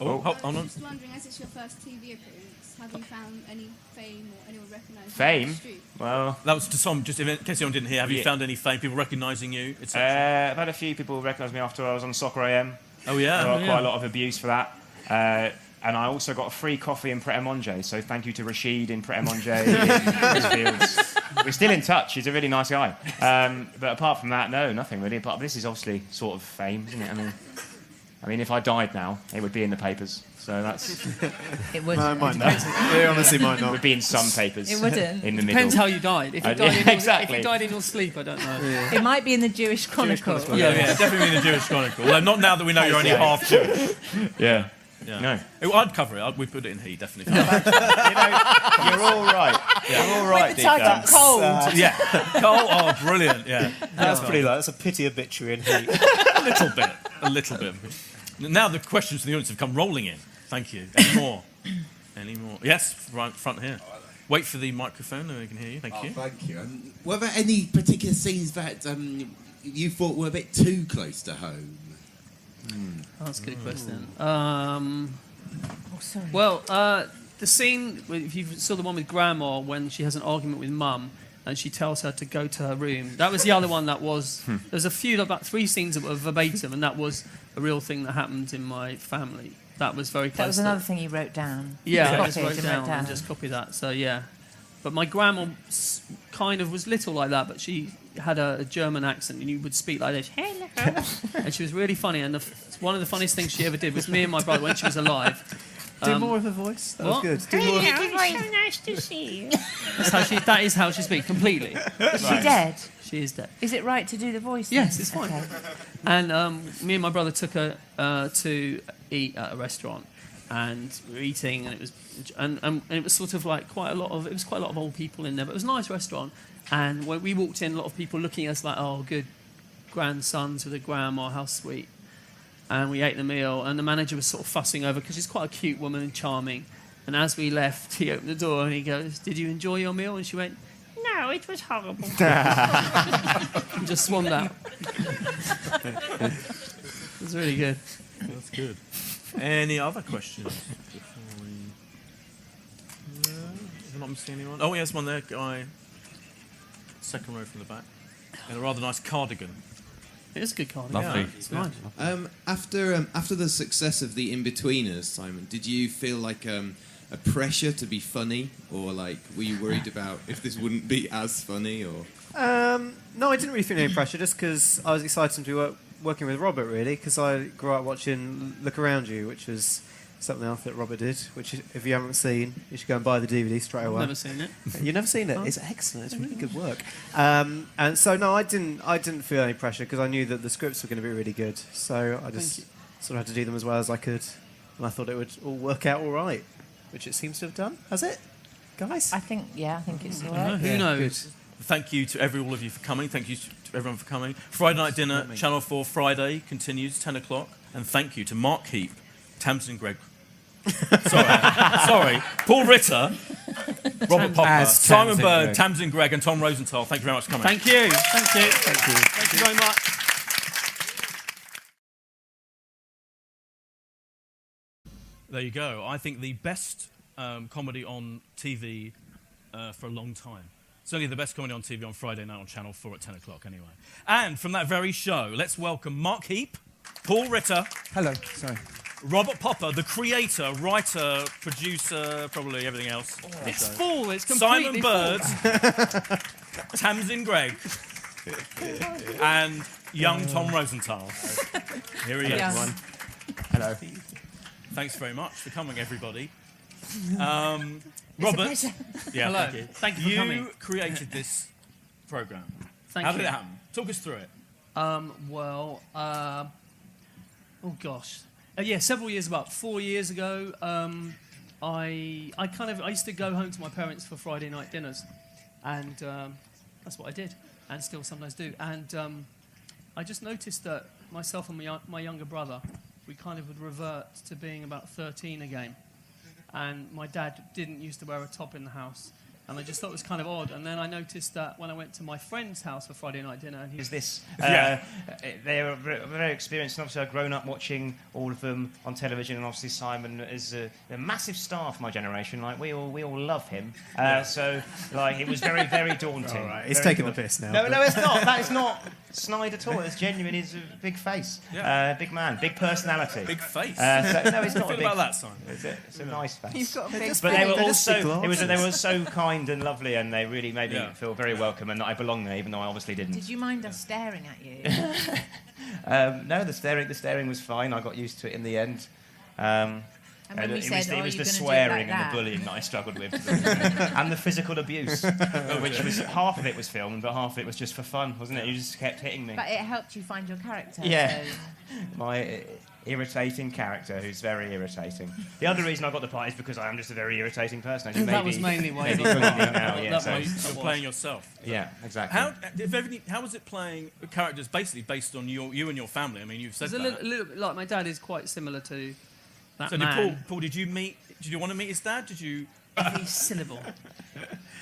S2: Oh.
S1: Hold on.
S10: I'm just wondering, as it's your first TV appearance, have you found any fame or anyone recognising
S2: Fame?
S10: you on the street?
S2: Well,
S1: That was to Tom, just in case anyone didn't hear, have you found any fame, people recognising you?
S2: I've had a few people recognise me after I was on Soccer AM.
S1: Oh, yeah?
S2: I got quite a lot of abuse for that. And I also got a free coffee in Pret a Manger, so thank you to Rashid in Pret a Manger in Westfields. We're still in touch, he's a really nice guy. But apart from that, no, nothing really. But this is obviously sort of fame, isn't it? I mean, if I died now, it would be in the papers. So that's...
S4: It would.
S5: No, it might not. It honestly might
S2: It
S5: not.
S2: would be in some papers.
S4: It wouldn't.
S2: In the
S3: Depends
S2: middle.
S3: how you died. If you
S2: Exactly.
S3: if you died in your sleep, I don't know.
S4: It might be in the Jewish Chronicle.
S1: Yeah, definitely in the Jewish Chronicle. Well, not now that we know you're only half Jewish.
S2: Yeah.
S1: Yeah. No. I'd cover it. We'd put it in Heat, definitely.
S2: You're all right. You're all right,
S4: With the title Cold.
S1: Yeah. Cole, oh, brilliant, yeah.
S5: That's pretty low. That's a pity obituary in Heat.
S1: A little bit. Now the questions from the audience have come rolling in. Thank you. Any more? Yes, right front here. Wait for the microphone and we can hear you. Thank you.
S11: Thank you. Were there any particular scenes that you thought were a bit too close to home?
S3: That's a good question.
S4: Sorry.
S3: Well, the scene, if you saw the one with Grandma when she has an argument with Mum and she tells her to go to her room, that was the other one that was... There's a few, about 3 scenes that were verbatim, and that was a real thing that happened in my family. That was very close.
S4: That was another thing you wrote down.
S3: Yeah, I just wrote
S4: Copied
S3: down and just copied that. So, yeah. But my grandma kind of was little like that, but she had a German accent, and you would speak like this. Hello. And she was really funny, and one of the funniest things she ever did was me and my brother, when she was alive...
S5: Do more of her voice. That
S3: what?
S5: was good. Do more.
S4: It's so nice to see you.
S3: That is how she speaks, completely.
S4: Is she dead?
S3: She is dead.
S4: Is it right to do the voice?
S3: Yes,
S4: then?
S3: it's fine.
S4: Okay.
S3: And me and my brother took her to eat at a restaurant, and we were eating, and it was sort of like quite a lot of old people in there, but it was a nice restaurant. And when we walked in, a lot of people looking at us like, oh, good grandsons with a grandma, how sweet. And we ate the meal, and the manager was sort of fussing over, because she's quite a cute woman and charming. And as we left, he opened the door and he goes, "Did you enjoy your meal?" And she went, "No, it was horrible." And just swanned out. It was really good.
S1: That's good. Any other questions? Have I not missed anyone? Oh, yes, one there, guy. Second row from the back. In a rather nice cardigan.
S3: It is a good card.
S6: Lovely.
S3: Yeah, it's nice.
S11: After the success of the Inbetweeners, Simon, did you feel like a pressure to be funny, or like were you worried about if this wouldn't be as funny, or?
S5: No, I didn't really feel any pressure, just because I was excited to be working with Robert, really, because I grew up watching Look Around You, which was something else that Robert did, which if you haven't seen, you should go and buy the DVD straight away.
S3: Never seen it.
S5: You've never seen it? Oh. It's excellent. It's really good work. And so no, I didn't feel any pressure, because I knew that the scripts were going to be really good. So I just sort of had to do them as well as I could, and I thought it would all work out all right, which it seems to have done. Has it, guys?
S4: I think it's all right.
S3: Who knows?
S1: Good. Thank you to all of you for coming. Thank you to everyone for coming. Friday night dinner, Channel 4 Friday continues 10 o'clock. And thank you to Mark Heap, Tamsin Greig. Sorry. Paul Ritter, Robert Popper, Simon Bird, Tamsin Greig, and Tom Rosenthal. Thank you very much for coming.
S3: Thank you. Thank you. Thank you. Thank you very much.
S1: There you go. I think the best comedy on TV for a long time. Certainly the best comedy on TV on Friday night on Channel 4 at 10 o'clock anyway. And from that very show, let's welcome Mark Heap, Paul Ritter.
S12: Hello, sorry.
S1: Robert Popper, the creator, writer, producer, probably everything else.
S3: It's full. It's completely
S1: Simon Bird, Tamsin Greig, and young Tom Rosenthal. Here he is.
S2: Everyone. Hello.
S1: Thanks very much for coming, everybody.
S4: It's a
S1: Robert,
S4: pleasure.
S1: yeah,
S3: Hello.
S1: thank you.
S3: Thank you for coming.
S1: You created this program.
S3: Thank
S1: How
S3: you.
S1: did it happen? Talk us through it.
S3: Oh gosh. Yeah, several years, about 4 years ago, I used to go home to my parents for Friday night dinners, and that's what I did, and still sometimes do. And I just noticed that myself and my younger brother, we kind of would revert to being about 13 again. And my dad didn't used to wear a top in the house. And I just thought it was kind of odd. And then I noticed that when I went to my friend's house for Friday night dinner, and he was
S2: Is this? They're very experienced, and obviously I've grown up watching all of them on television, and obviously Simon is a massive star for my generation. Like we all love him. So like it was very very daunting.
S5: All right. He's
S2: Very
S5: taking the
S2: daunting.
S5: piss now.
S2: No, it's not. That is not snide at all. It's genuine. He's a big face, big man, big personality.
S1: Big face.
S2: No, it's not
S1: Feel
S2: a big.
S1: about that, Simon.
S2: It's a nice face.
S4: You've got a big
S2: But they were
S5: They're
S2: also
S5: just big
S2: they were so kind and lovely, and they really made me
S1: Yeah.
S2: feel very welcome and that I belong there, even though I obviously didn't.
S4: Did you mind us staring at you?
S2: No, the staring was fine. I got used to it in the end.
S4: And when we
S2: it
S4: said,
S2: was,
S4: "Oh,
S2: it was
S4: you're
S2: the
S4: gonna do it
S2: swearing
S4: like
S2: and
S4: that."
S2: the bullying that I struggled with, to be honest. And the physical abuse, which was half of it was filmed, but half of it was just for fun, wasn't it? You just kept hitting me.
S4: But it helped you find your character.
S2: Yeah.
S4: So.
S2: My irritating character, who's very irritating. The other reason I got the part is because I am just a very irritating person. As you
S3: that was mainly why you
S2: maybe
S3: got the
S2: clearly
S3: part.
S2: now, yeah,
S3: That
S2: so-
S3: was-
S1: You're playing yourself.
S2: Yeah, exactly.
S1: How was it playing characters basically based on you and your family? I mean, you've said
S3: It's a
S1: that.
S3: little bit like my dad is quite similar to that
S1: So
S3: man.
S1: Paul, did you want to meet his dad? Did you?
S3: Every syllable.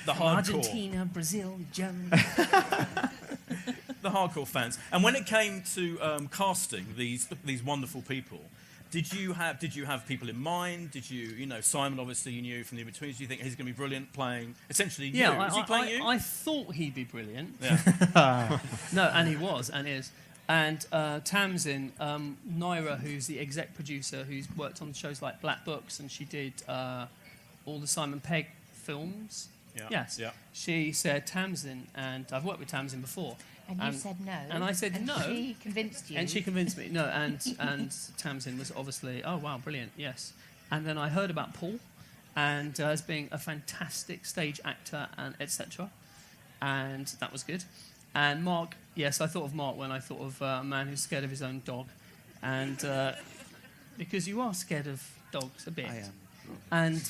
S1: The
S3: From
S1: hardcore.
S3: Argentina, Brazil, Germany.
S1: The hardcore fans. And when it came to casting these wonderful people, did you have people in mind? Did you know, Simon obviously you knew from the Inbetweeners. Do you think he's going to be brilliant playing essentially you?
S3: Yeah,
S1: Is he playing you?
S3: I thought he'd be brilliant.
S1: Yeah.
S3: No, and he was and is. And Tamsin, Naira, who's the exec producer, who's worked on shows like Black Books, and she did all the Simon Pegg films.
S1: Yeah.
S3: Yes.
S1: Yeah.
S3: She said Tamsin, and I've worked with Tamsin before.
S4: And you said no.
S3: And I said
S4: and
S3: no.
S4: She convinced you.
S3: And she convinced me. No, and Tamsin was obviously, oh wow, brilliant, yes. And then I heard about Paul, and as being a fantastic stage actor and etc. And that was good. And Mark, yes, I thought of Mark when I thought of a man who's scared of his own dog, and because you are scared of dogs a bit.
S5: I am.
S3: And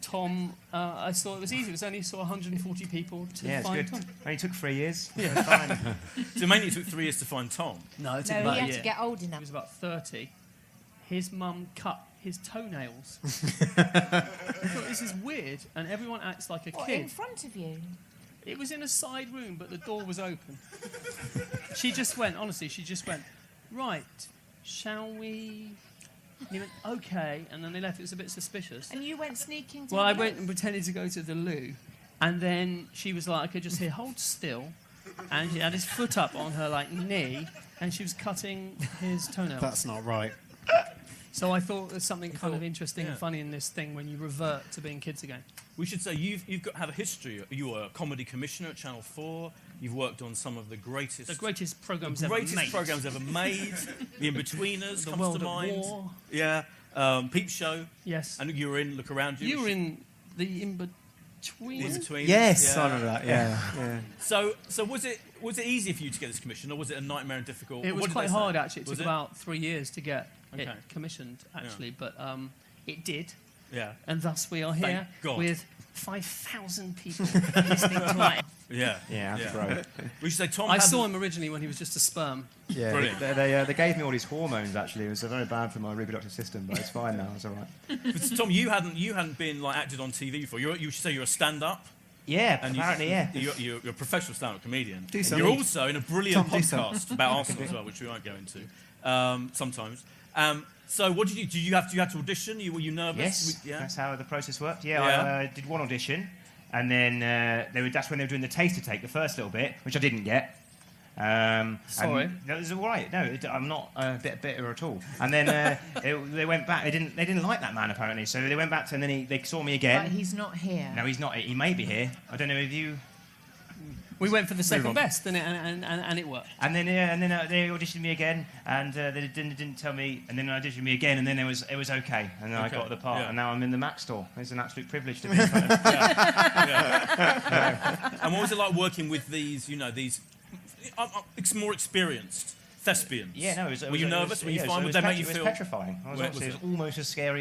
S3: Tom, I saw it was easy. It was only 140 people to
S2: Yeah, it's
S3: find
S2: good.
S3: Tom.
S2: Only took 3 years.
S3: Yeah.
S2: It's fine.
S1: So mainly it took 3 years to find Tom.
S3: No, it took
S4: No,
S3: about
S4: he
S3: a
S4: had
S3: year.
S4: to get old
S3: He
S4: enough.
S3: was about 30. His mum cut his toenails. I thought, this is weird, and everyone acts like a
S4: What,
S3: kid.
S4: in front of you?
S3: It was in a side room, but the door was open. She just went, honestly, right, shall we? And he went, okay, and then they left. It was a bit suspicious.
S4: And you went sneaking to
S3: Well,
S4: the
S3: I went
S4: loo?
S3: and pretended to go to the loo, and then she was like, I could just hear, hold still, and he had his foot up on her like knee, and she was cutting his toenails.
S5: That's not right.
S3: So I thought there's something kind of interesting and funny in this thing when you revert to being kids again.
S1: We should say you've have a history. You were a comedy commissioner at Channel 4. You've worked on some of the greatest
S3: programs
S1: the
S3: ever
S1: greatest
S3: made.
S1: programs ever made. The Inbetweeners
S3: The
S1: comes
S3: World
S1: to
S3: at
S1: mind.
S3: War.
S1: Yeah, Peep Show.
S3: Yes.
S1: And you were in Look Around You.
S3: You were
S1: which-
S3: in the Inbetweeners?
S1: Inbetweeners.
S5: Yes,
S1: yeah.
S5: I remember that. Yeah, yeah.
S1: So was it easy for you to get this commission, or was it a nightmare and difficult?
S3: It
S1: What
S3: was
S1: did
S3: quite
S1: they say?
S3: hard, actually. It
S1: Was
S3: took about 3 years to get it
S1: Okay.
S3: commissioned, actually.
S1: Yeah.
S3: But it did.
S1: Yeah.
S3: And thus we are
S1: Thank
S3: here
S1: God.
S3: with 5,000 people listening to our...
S1: Yeah.
S2: Yeah, that's great.
S1: We should say Tom.
S3: I
S1: had
S3: saw
S1: the-
S3: him originally when he was just a sperm.
S2: Yeah,
S1: Brilliant.
S2: they gave me all these hormones. Actually, it was very bad for my reproductive system, but it's fine now. It's all right.
S1: But Tom, you hadn't been like acted on TV before. You should say you're a stand-up.
S2: Yeah,
S1: And
S2: apparently, yeah.
S1: You're a professional stand-up comedian.
S5: Do
S1: And
S5: something.
S1: you're also in a brilliant
S5: Tom, do
S1: podcast about Arsenal as well, which we won't go into sometimes. So what did you do? You have to audition? Were you nervous?
S2: Yes,
S1: Yeah.
S2: that's how the process worked. Yeah,
S1: Yeah.
S2: I did one audition, and then that's when they were doing the taster take, the first little bit, which I didn't get.
S3: Sorry.
S2: That was all right. No, I'm not a bit bitter at all. And then they went back. They didn't like that man apparently, so they went back to, and then they saw me again.
S4: But he's not here.
S2: No, he's not. He may be here. I don't know if you.
S3: We went for the second best, and it worked.
S2: And then they auditioned me again, and they didn't tell me. And then they auditioned me again, and then it was okay, and then I got the part, and now I'm in the Mac store. It's an absolute privilege to be in front of.
S1: And what was it like working with these, these more experienced thespians?
S2: Yeah, no.
S1: Were you nervous? Were you fine? Would they make you feel?
S2: It was petrifying. It was almost as scary